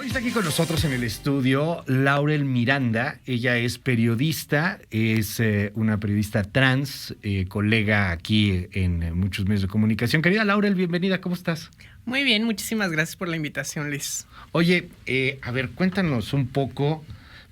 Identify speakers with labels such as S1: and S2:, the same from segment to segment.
S1: Hoy está aquí con nosotros en el estudio Laurel Miranda. Ella es periodista, es una periodista trans, colega aquí en muchos medios de comunicación. Querida Laurel, bienvenida, ¿cómo estás?
S2: Muy bien, muchísimas gracias por la invitación, Liz.
S1: Oye, a ver, cuéntanos un poco.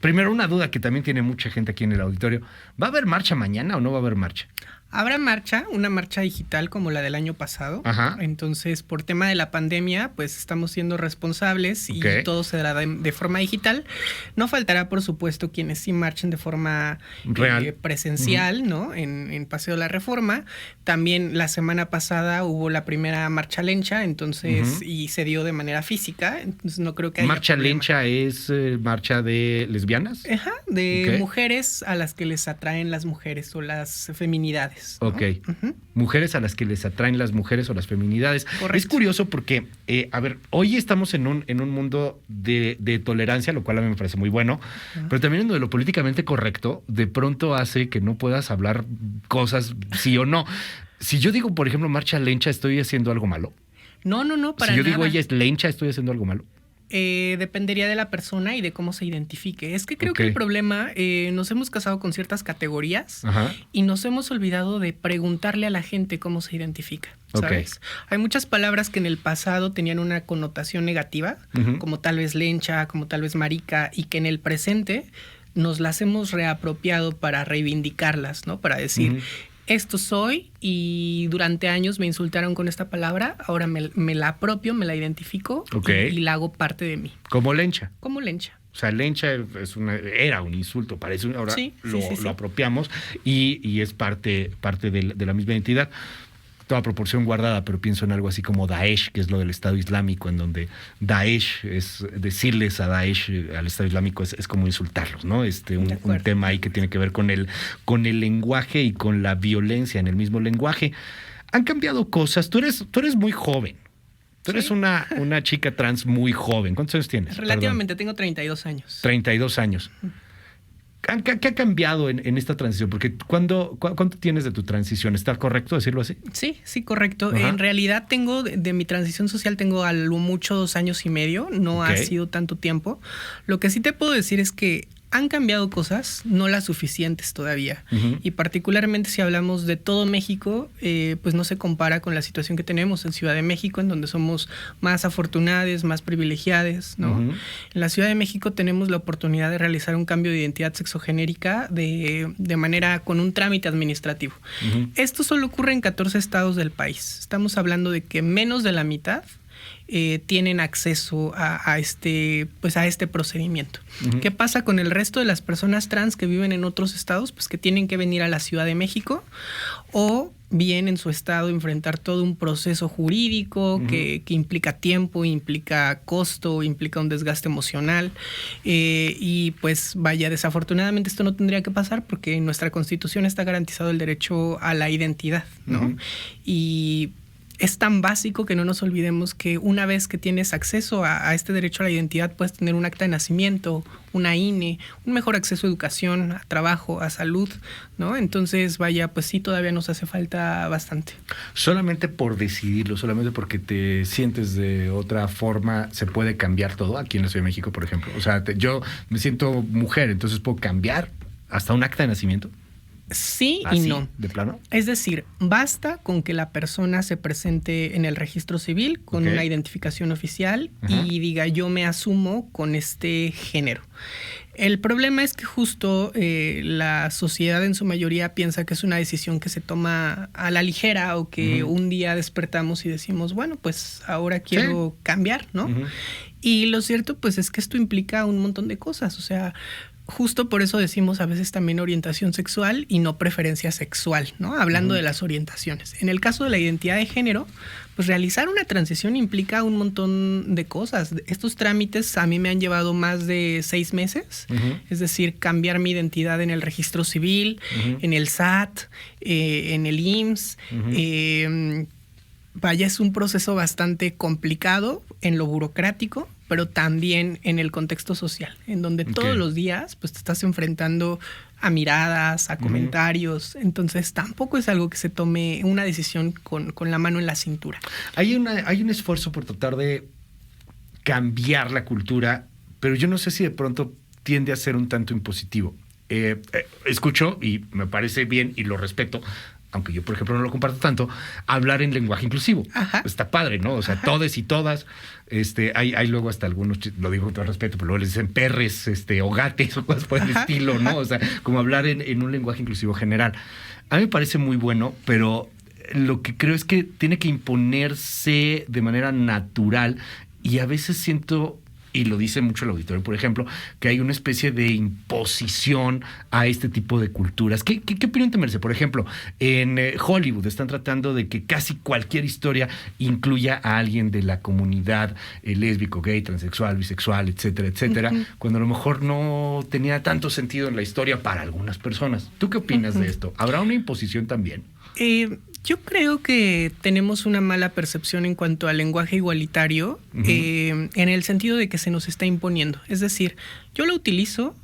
S1: Primero, una duda que también tiene mucha gente aquí en el auditorio. ¿Va a haber marcha mañana o no va a haber marcha?
S2: Habrá marcha, una marcha digital como la del año pasado.
S1: Ajá.
S2: Entonces, por tema de la pandemia, pues estamos siendo responsables y todo se dará de forma digital. No faltará, por supuesto, quienes sí marchen de forma
S1: real,
S2: presencial, ¿no? En Paseo de la Reforma. También la semana pasada hubo la primera marcha lencha, entonces, y se dio de manera física. Entonces, no creo que haya
S1: ¿Marcha
S2: problema.
S1: lencha es marcha de lesbianas?
S2: Ajá, de mujeres a las que les atraen las mujeres o las feminidades, ¿no?
S1: Ok. Mujeres a las que les atraen las mujeres o las feminidades.
S2: Correcto.
S1: Es curioso porque, a ver, hoy estamos en un mundo de tolerancia, lo cual a mí me parece muy bueno, pero también en lo de lo políticamente correcto, de pronto hace que no puedas hablar cosas sí o no. Si yo digo, por ejemplo, marcha lencha, ¿estoy haciendo algo malo?
S2: No, para
S1: Si yo
S2: nada.
S1: digo ella es lencha, ¿estoy haciendo algo malo?
S2: Dependería de la persona y de cómo se identifique. Es que creo que el problema, nos hemos casado con ciertas categorías y nos hemos olvidado de preguntarle a la gente cómo se identifica, ¿sabes? Hay muchas palabras que en el pasado tenían una connotación negativa, como tal vez lencha, como tal vez marica, y que en el presente nos las hemos reapropiado para reivindicarlas, ¿no? Para decir... Esto soy y durante años me insultaron con esta palabra, ahora me la apropio, me la identifico y la hago parte de mí.
S1: ¿Como lencha?
S2: Como lencha.
S1: O sea, lencha era un insulto, parece ahora lo apropiamos y es parte de la misma identidad. Toda proporción guardada, pero pienso en algo así como Daesh, que es lo del Estado Islámico, en donde Daesh es decirles a Daesh, al Estado Islámico, es como insultarlos, ¿no? Un tema ahí que tiene que ver con el lenguaje y con la violencia en el mismo lenguaje. Han cambiado cosas. Tú eres muy joven. Tú eres una chica trans muy joven. ¿Cuántos años tienes?
S2: Relativamente, tengo 32 años.
S1: 32 años. ¿Qué ha cambiado en esta transición? Porque ¿cuánto tienes de tu transición? ¿Está correcto decirlo así?
S2: Sí, correcto. En realidad tengo, de mi transición social tengo a lo mucho 2 años y medio. No ha sido tanto tiempo. Lo que sí te puedo decir es que han cambiado cosas, no las suficientes todavía. Y particularmente si hablamos de todo México, pues no se compara con la situación que tenemos en Ciudad de México, en donde somos más afortunados, más privilegiados, ¿no? En la Ciudad de México tenemos la oportunidad de realizar un cambio de identidad sexogenérica de manera con un trámite administrativo. Esto solo ocurre en 14 estados del país. Estamos hablando de que menos de la mitad tienen acceso a este procedimiento. ¿Qué pasa con el resto de las personas trans que viven en otros estados? Pues que tienen que venir a la Ciudad de México o bien en su estado enfrentar todo un proceso jurídico que implica tiempo, implica costo, implica un desgaste emocional y pues vaya, desafortunadamente esto no tendría que pasar porque en nuestra Constitución está garantizado el derecho a la identidad, ¿no? Y es tan básico que no nos olvidemos que una vez que tienes acceso a este derecho a la identidad, puedes tener un acta de nacimiento, una INE, un mejor acceso a educación, a trabajo, a salud, ¿no? Entonces, vaya, pues sí, todavía nos hace falta bastante.
S1: Solamente por decidirlo, solamente porque te sientes de otra forma, ¿se puede cambiar todo aquí en la Ciudad de México, por ejemplo? O sea, yo me siento mujer, entonces ¿puedo cambiar hasta un acta de nacimiento?
S2: Sí
S1: ¿Así,
S2: y no.
S1: de plano?
S2: Es decir, basta con que la persona se presente en el registro civil con una identificación oficial y diga yo me asumo con este género. El problema es que justo la sociedad en su mayoría piensa que es una decisión que se toma a la ligera o que un día despertamos y decimos, bueno, pues ahora quiero cambiar, ¿no? Y lo cierto pues es que esto implica un montón de cosas, o sea, justo por eso decimos a veces también orientación sexual y no preferencia sexual, ¿no? Hablando de las orientaciones. En el caso de la identidad de género, pues realizar una transición implica un montón de cosas. Estos trámites a mí me han llevado más de 6 meses, es decir, cambiar mi identidad en el registro civil, en el SAT, en el IMSS. Vaya, es un proceso bastante complicado en lo burocrático, pero también en el contexto social, en donde todos los días pues te estás enfrentando a miradas, a comentarios. Entonces tampoco es algo que se tome una decisión con la mano en la cintura.
S1: Hay un esfuerzo por tratar de cambiar la cultura, pero yo no sé si de pronto tiende a ser un tanto impositivo. Escucho, y me parece bien y lo respeto, aunque yo, por ejemplo, no lo comparto tanto, hablar en lenguaje inclusivo.
S2: Ajá.
S1: Está padre, ¿no? O sea, todes y todas. Hay luego hasta algunos, lo digo con todo respeto, pero luego les dicen perres, o gates o cosas por el estilo, ¿no? O sea, como hablar en un lenguaje inclusivo general. A mí me parece muy bueno, pero lo que creo es que tiene que imponerse de manera natural, y a veces siento, y lo dice mucho el auditorio, por ejemplo, que hay una especie de imposición a este tipo de culturas. ¿Qué opinión te merece? Por ejemplo, en Hollywood están tratando de que casi cualquier historia incluya a alguien de la comunidad lésbico, gay, transexual, bisexual, etcétera, etcétera, cuando a lo mejor no tenía tanto sentido en la historia para algunas personas. ¿Tú qué opinas de esto? ¿Habrá una imposición también?
S2: Yo creo que tenemos una mala percepción en cuanto al lenguaje igualitario, en el sentido de que se nos está imponiendo. Es decir, yo lo utilizo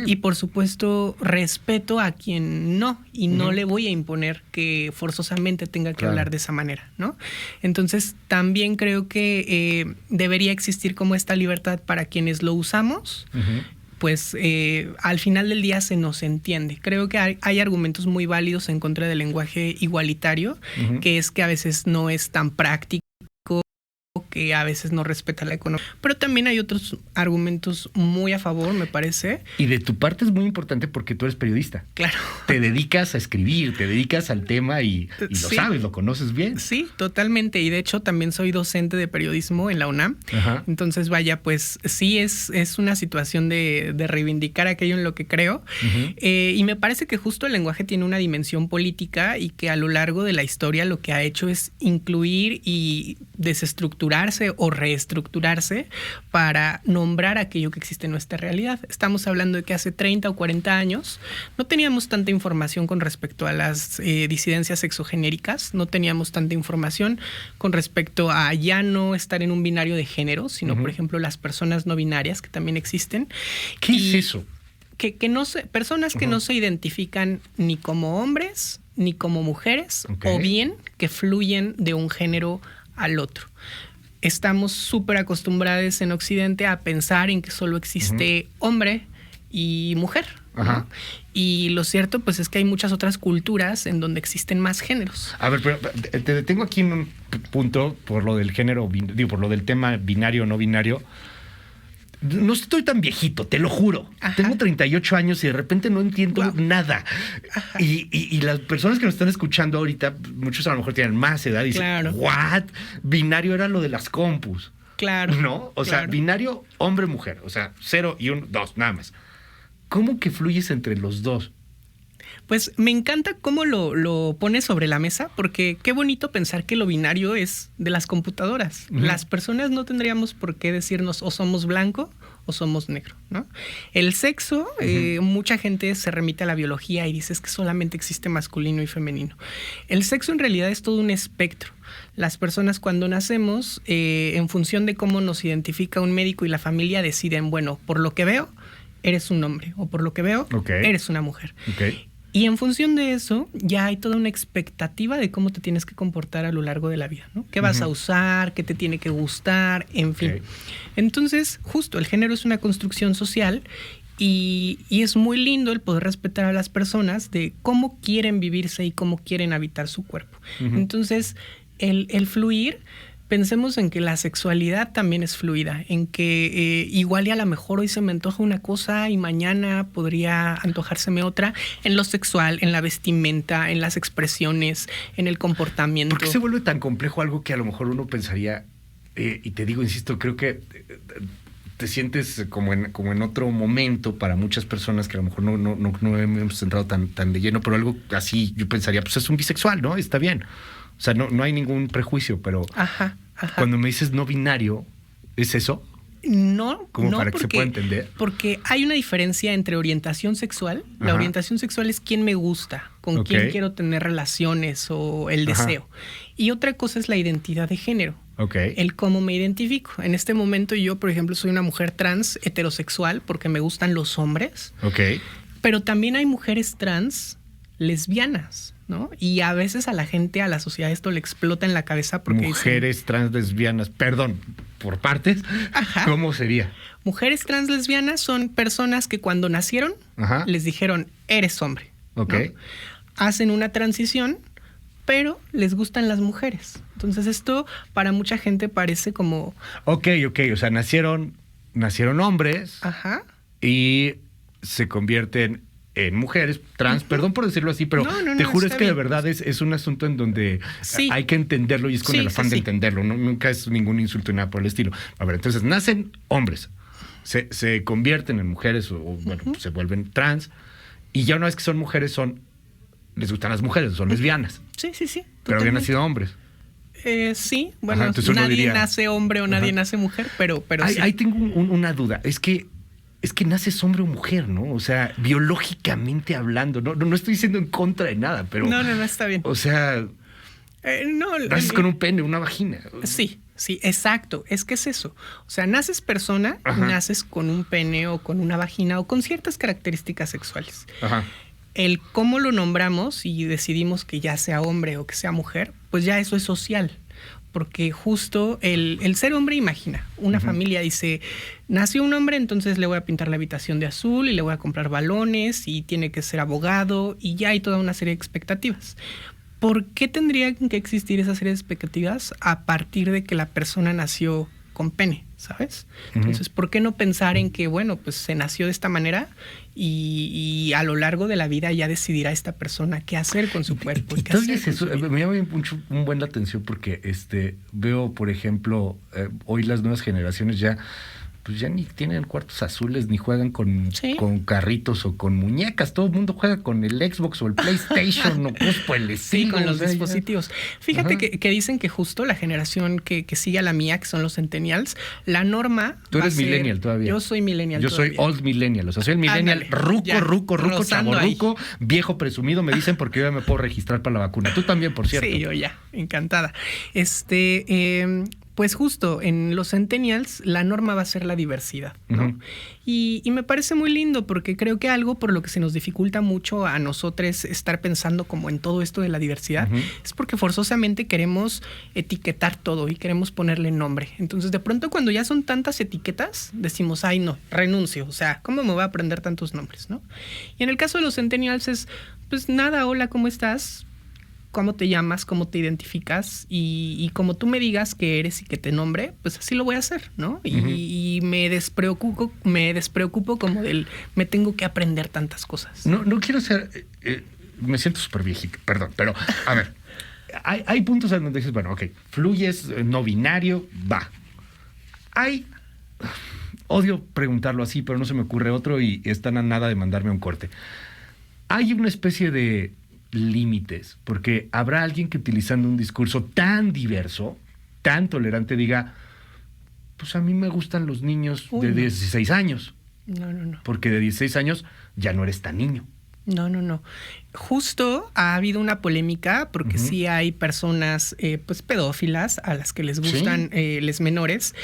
S2: y por supuesto respeto a quien no, y no le voy a imponer que forzosamente tenga que hablar de esa manera, ¿no? Entonces también creo que debería existir como esta libertad para quienes lo usamos. Pues al final del día se nos entiende. Creo que hay argumentos muy válidos en contra del lenguaje igualitario, que es que a veces no es tan práctico, que a veces no respeta la economía. Pero también hay otros argumentos muy a favor, me parece.
S1: Y de tu parte es muy importante porque tú eres periodista.
S2: Claro.
S1: Te dedicas a escribir, te dedicas al tema y lo sabes, lo conoces bien.
S2: Sí, totalmente. Y de hecho también soy docente de periodismo en la UNAM. Entonces, vaya, pues sí es una situación de reivindicar aquello en lo que creo. Y me parece que justo el lenguaje tiene una dimensión política, y que a lo largo de la historia lo que ha hecho es incluir y desestructurarse o reestructurarse para nombrar aquello que existe en nuestra realidad. Estamos hablando de que hace 30 o 40 años no teníamos tanta información con respecto a las disidencias sexogenéricas, no teníamos tanta información con respecto a ya no estar en un binario de género, sino, por ejemplo, las personas no binarias, que también existen.
S1: ¿Qué es eso?
S2: Que no se, personas que no se identifican ni como hombres ni como mujeres, o bien que fluyen de un género al otro. Estamos súper acostumbrados en Occidente a pensar en que solo existe hombre y mujer, ¿no? Y lo cierto, pues, es que hay muchas otras culturas en donde existen más géneros.
S1: A ver, pero te detengo aquí en un punto por lo del género, por lo del tema binario o no binario. No estoy tan viejito, te lo juro. Tengo 38 años y de repente no entiendo nada. Y las personas que nos están escuchando ahorita, muchos a lo mejor tienen más edad y dicen, ¿what? Binario era lo de las compus.
S2: Claro.
S1: ¿No? O sea, binario hombre-mujer. O sea, 0 y 1, 2, nada más. ¿Cómo que fluyes entre los dos?
S2: Pues me encanta cómo lo pones sobre la mesa, porque qué bonito pensar que lo binario es de las computadoras. Las personas no tendríamos por qué decirnos o somos blanco o somos negro, ¿no? El sexo, mucha gente se remite a la biología y dice que solamente existe masculino y femenino. El sexo en realidad es todo un espectro. Las personas cuando nacemos, en función de cómo nos identifica un médico y la familia, deciden, bueno, por lo que veo, eres un hombre, o por lo que veo, eres una mujer. Y en función de eso, ya hay toda una expectativa de cómo te tienes que comportar a lo largo de la vida, ¿no? ¿Qué vas a usar? ¿Qué te tiene que gustar? En fin. Entonces, justo, el género es una construcción social, y es muy lindo el poder respetar a las personas de cómo quieren vivirse y cómo quieren habitar su cuerpo. Entonces, el fluir... Pensemos en que la sexualidad también es fluida, en que igual y a lo mejor hoy se me antoja una cosa y mañana podría antojárseme otra, en lo sexual, en la vestimenta, en las expresiones, en el comportamiento.
S1: ¿Por qué se vuelve tan complejo algo que a lo mejor uno pensaría, y te digo, insisto, creo que te sientes como en otro momento para muchas personas que a lo mejor no hemos entrado tan de lleno, pero algo así yo pensaría, pues es un bisexual, ¿no? Está bien. O sea, no hay ningún prejuicio, pero cuando me dices no binario, ¿es eso?
S2: No,
S1: como para que se pueda entender.
S2: Porque hay una diferencia entre orientación sexual. La orientación sexual es quién me gusta, con quién quiero tener relaciones o el deseo. Y otra cosa es la identidad de género. El cómo me identifico. En este momento yo, por ejemplo, soy una mujer trans heterosexual porque me gustan los hombres. Pero también hay mujeres trans lesbianas, ¿no? Y a veces a la gente, a la sociedad, esto le explota en la cabeza porque
S1: mujeres trans lesbianas, perdón, por partes. Ajá. ¿Cómo sería?
S2: Mujeres trans lesbianas son personas que cuando nacieron les dijeron, eres hombre.
S1: Ok.
S2: ¿no? Hacen una transición, pero les gustan las mujeres. Entonces esto para mucha gente parece como...
S1: Ok. O sea, nacieron hombres.
S2: Ajá.
S1: Y se convierten en mujeres trans, perdón por decirlo así, pero te juro es que de verdad es un asunto en donde hay que entenderlo y es con el afán de entenderlo, nunca es ningún insulto ni nada por el estilo. A ver, entonces nacen hombres, se convierten en mujeres o bueno, pues se vuelven trans y ya una vez que son mujeres les gustan las mujeres, son lesbianas.
S2: Sí.
S1: Pero habían nacido hombres.
S2: Sí, bueno, nadie nace hombre o nadie nace mujer, pero sí.
S1: Ahí tengo una duda, es que naces hombre o mujer, ¿no? O sea, biológicamente hablando, no estoy diciendo en contra de nada, pero...
S2: No, está bien.
S1: O sea, naces con un pene, una vagina.
S2: Sí, exacto. Es que es eso. O sea, naces persona, naces con un pene o con una vagina o con ciertas características sexuales.
S1: Ajá.
S2: El cómo lo nombramos y decidimos que ya sea hombre o que sea mujer, pues ya eso es social. Porque justo el ser hombre imagina, una familia dice, nació un hombre, entonces le voy a pintar la habitación de azul y le voy a comprar balones y tiene que ser abogado y ya hay toda una serie de expectativas. ¿Por qué tendrían que existir esa serie de expectativas a partir de que la persona nació con pene, ¿sabes? Entonces, ¿por qué no pensar en que, bueno, pues se nació de esta manera y a lo largo de la vida ya decidirá esta persona qué hacer con su cuerpo?
S1: Y todavía es eso, me llama un buen la atención porque veo, por ejemplo, hoy las nuevas generaciones ya ni tienen cuartos azules, ni juegan con carritos o con muñecas. Todo el mundo juega con el Xbox o el PlayStation o pues el
S2: Sí, con los dispositivos. Fíjate que dicen que justo la generación que sigue a la mía, que son los centennials, la norma...
S1: Tú eres millennial todavía.
S2: Yo soy millennial
S1: todavía. Soy old millennial. O sea, soy el millennial ruco, chavorruco, viejo presumido, me dicen, porque yo ya me puedo registrar para la vacuna. Tú también, por cierto.
S2: Sí, yo ya. Encantada. Pues justo en los centennials la norma va a ser la diversidad, ¿no? Y me parece muy lindo porque creo que algo por lo que se nos dificulta mucho a nosotros estar pensando como en todo esto de la diversidad es porque forzosamente queremos etiquetar todo y queremos ponerle nombre. Entonces de pronto cuando ya son tantas etiquetas decimos, ay no, renuncio, o sea, ¿cómo me voy a aprender tantos nombres, no? Y en el caso de los centennials es, pues nada, hola, ¿cómo estás? Cómo te llamas, cómo te identificas y como tú me digas que eres y que te nombre, pues así lo voy a hacer, ¿no? Y me despreocupo como del me tengo que aprender tantas cosas.
S1: No quiero ser, me siento súper viejito, perdón, pero a ver, hay puntos en donde dices, bueno, ok, fluyes no binario, va. Odio preguntarlo así, pero no se me ocurre otro y están a nada de mandarme un corte. Hay una especie de límites, porque habrá alguien que utilizando un discurso tan diverso, tan tolerante, diga, pues a mí me gustan los niños de 16 años.
S2: No.
S1: Porque de 16 años ya no eres tan niño.
S2: No. Justo ha habido una polémica porque sí hay personas pues pedófilas a las que les gustan les menores,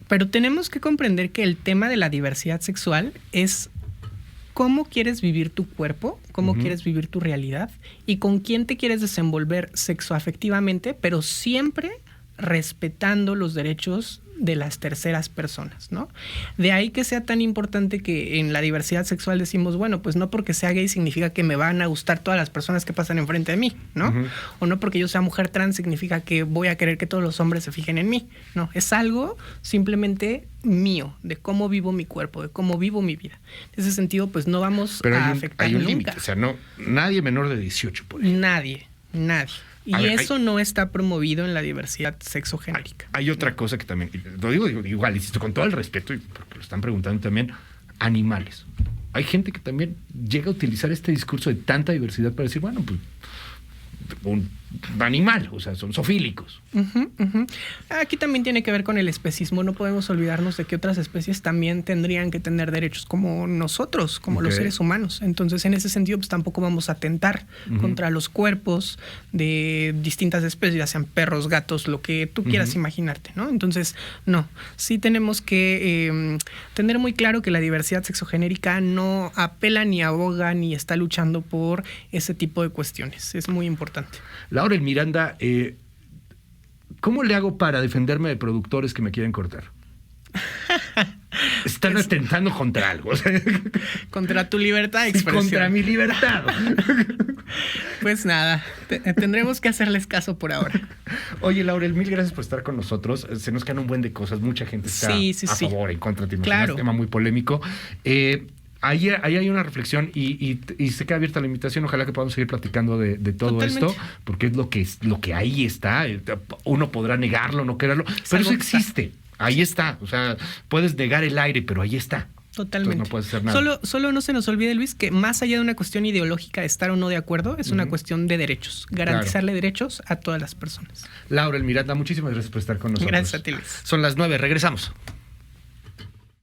S2: pero tenemos que comprender que el tema de la diversidad sexual es cómo quieres vivir tu cuerpo, cómo quieres vivir tu realidad y con quién te quieres desenvolver sexoafectivamente, pero siempre respetando los derechos de las terceras personas, ¿no? De ahí que sea tan importante que en la diversidad sexual decimos, bueno, pues no porque sea gay significa que me van a gustar todas las personas que pasan enfrente de mí, ¿no? O no porque yo sea mujer trans significa que voy a querer que todos los hombres se fijen en mí, no, es algo simplemente mío, de cómo vivo mi cuerpo, de cómo vivo mi vida. En ese sentido, pues no vamos a afectar
S1: hay un
S2: nunca.
S1: límite, o sea, nadie menor de 18 por ejemplo.
S2: Nadie. Y eso no está promovido en la diversidad sexogenérica.
S1: Hay otra cosa que también, lo digo igual, insisto, con todo el respeto, y porque lo están preguntando también, animales. Hay gente que también llega a utilizar este discurso de tanta diversidad para decir, bueno, pues un animal, o sea, son zoofílicos.
S2: Aquí también tiene que ver con el especismo. No podemos olvidarnos de que otras especies también tendrían que tener derechos como nosotros, como los seres humanos. Entonces, en ese sentido, pues tampoco vamos a atentar contra los cuerpos de distintas especies, ya sean perros, gatos, lo que tú quieras imaginarte, ¿no? Entonces, no. Sí tenemos que tener muy claro que la diversidad sexogenérica no apela ni aboga ni está luchando por ese tipo de cuestiones. Es muy importante.
S1: Laura Miranda, ¿Cómo le hago para defenderme de productores que me quieren cortar? Están atentando contra algo.
S2: Contra tu libertad de expresión.
S1: Contra mi libertad.
S2: Pues nada, tendremos que hacerles caso por ahora.
S1: Oye, Laurel, mil gracias por estar con nosotros. Se nos quedan un buen de cosas. Mucha gente está a favor, en contra. Claro. Es un tema muy polémico. Ahí hay una reflexión y se queda abierta la invitación. Ojalá que podamos seguir platicando de todo Totalmente. Esto, porque es lo que ahí está. Uno podrá negarlo, no quererlo, pero eso existe. Ahí está. O sea, puedes negar el aire, pero ahí está.
S2: Totalmente.
S1: Entonces no puedes hacer nada.
S2: Solo no se nos olvide, Luis, que más allá de una cuestión ideológica de estar o no de acuerdo, es una cuestión de derechos. Garantizarle derechos a todas las personas.
S1: Laurel Miranda, muchísimas gracias por estar con nosotros.
S2: Gracias a ti, Luis.
S1: Son las 9, regresamos.